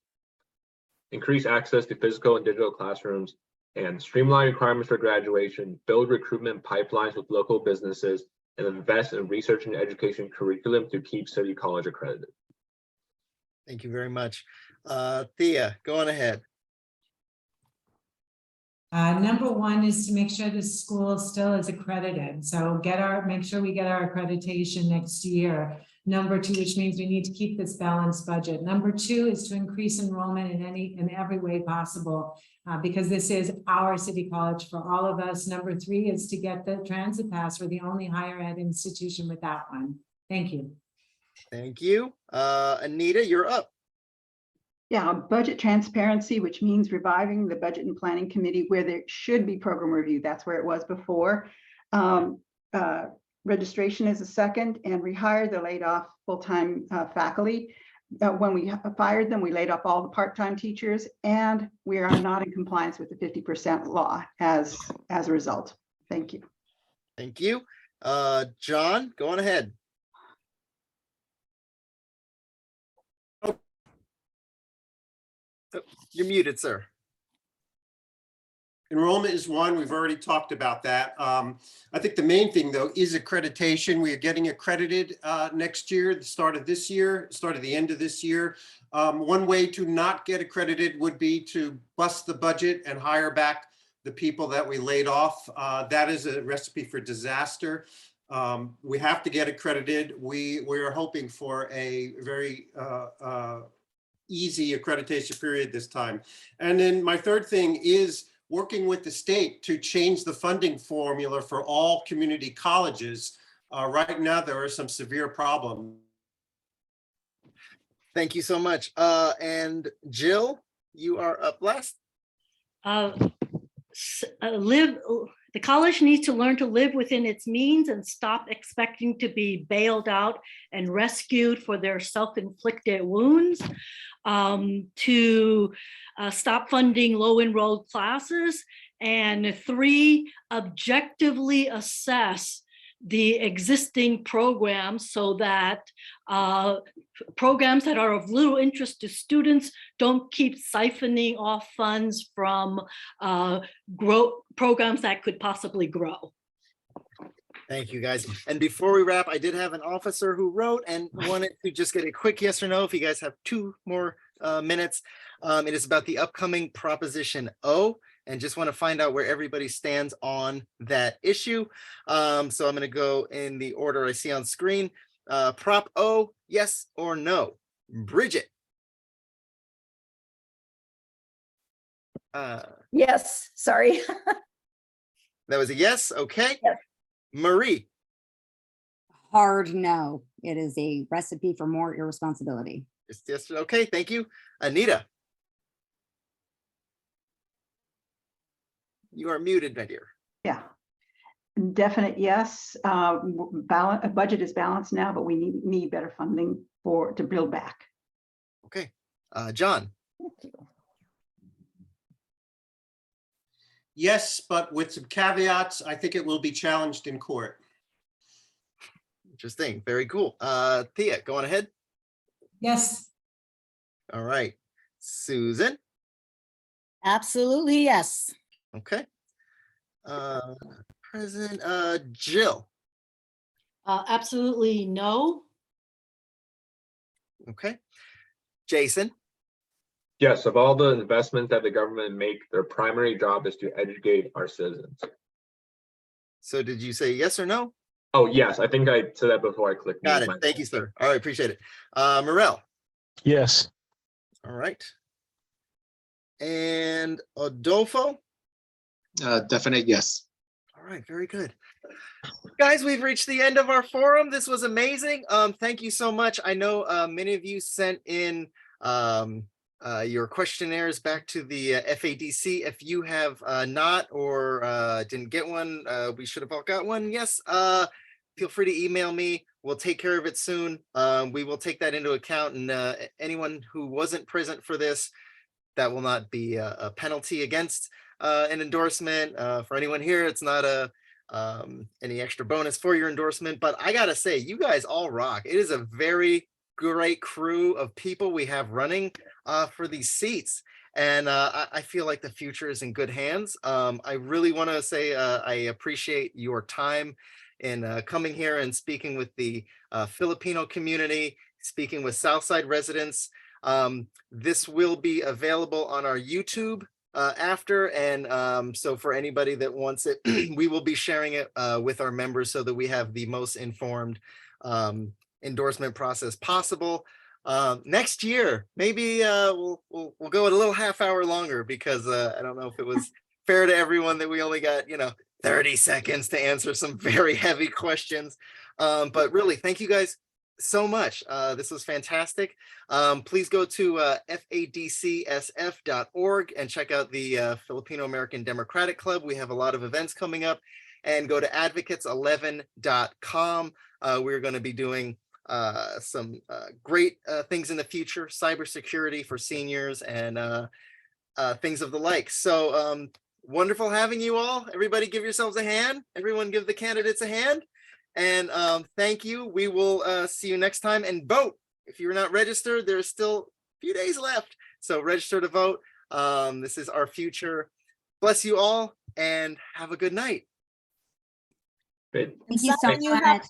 increase access to physical and digital classrooms, and streamline requirements for graduation, build recruitment pipelines with local businesses, and invest in research and education curriculum to keep City College accredited. Thank you very much. Thea, go on ahead. Number one is to make sure the school still is accredited. So make sure we get our accreditation next year. Number two, which means we need to keep this balanced budget. Number two is to increase enrollment in every way possible, because this is our city college for all of us. Number three is to get the transit pass. We're the only higher ed institution with that one. Thank you. Thank you. Anita, you're up. Yeah, budget transparency, which means reviving the budget and planning committee where there should be program review. That's where it was before. Registration is a second, and rehire the laid off full-time faculty. When we fired them, we laid off all the part-time teachers, and we are not in compliance with the 50% law as a result. Thank you. Thank you. John, go on ahead. Oh, you're muted, sir. Enrollment is one. We've already talked about that. I think the main thing, though, is accreditation. We are getting accredited next year, the start of the end of this year. One way to not get accredited would be to bust the budget and hire back the people that we laid off. That is a recipe for disaster. We have to get accredited. We are hoping for a very easy accreditation period this time. And then my third thing is working with the state to change the funding formula for all community colleges. Right now, there are some severe problems. Thank you so much. And Jill, you are up last. The college needs to learn to live within its means and stop expecting to be bailed out and rescued for their self-inflicted wounds, to stop funding low-enrolled classes, and 3, objectively assess the existing programs so that programs that are of little interest to students don't keep siphoning off funds from programs that could possibly grow. Thank you, guys. And before we wrap, I did have an officer who wrote and wanted to just get a quick yes or no if you guys have 2 more minutes. It is about the upcoming Proposition O, and just want to find out where everybody stands on that issue. So I'm going to go in the order I see on screen. Prop O, yes or no? Bridget. Yes, sorry. That was a yes. Okay. Yes. Marie. Hard no. It is a recipe for more irresponsibility. Yes. Okay. Thank you. Anita. You are muted, my dear. Yeah. Definite yes. Budget is balanced now, but we need better funding to build back. Okay. John. Thank you. Yes, but with some caveats, I think it will be challenged in court. Interesting. Very cool. Thea, go on ahead. Yes. All right. Susan. Absolutely, yes. Okay. President Jill. Absolutely no. Okay. Jason. Yes, of all the investments that the government make, their primary job is to educate our citizens. So did you say yes or no? Oh, yes, I think I said that before I clicked. Got it. Thank you, sir. All right, appreciate it. Morel. Yes. All right. And Adolfo. Definite yes. All right, very good. Guys, we've reached the end of our forum. This was amazing. Thank you so much. I know many of you sent in your questionnaires back to the FADC. If you have not or didn't get one, we should have all got one. Yes, feel free to email me. We'll take care of it soon. We will take that into account, and anyone who wasn't present for this, that will not be a penalty against. an endorsement. For anyone here, it's not any extra bonus for your endorsement, but I gotta say, you guys all rock. It is a very great crew of people we have running for these seats. And I feel like the future is in good hands. I really want to say I appreciate your time in coming here and speaking with the Filipino community, speaking with Southside residents. This will be available on our YouTube after. And so for anybody that wants it, we will be sharing it with our members so that we have the most informed endorsement process possible. Next year, maybe we'll go a little half hour longer because I don't know if it was fair to everyone that we only got 30 seconds to answer some very heavy questions. But really, thank you guys so much. This was fantastic. Please go to FADCSF.org and check out the Filipino American Democratic Club. We have a lot of events coming up, and go to advocates11.com. We're going to be doing some great things in the future, cybersecurity for seniors and things of the like. So wonderful having you all. Everybody give yourselves a hand. Everyone give the candidates a hand. And thank you. We will see you next time, and vote. If you're not registered, there's still a few days left. So register to vote. This is our future. Bless you all and have a good night. Thank you so much.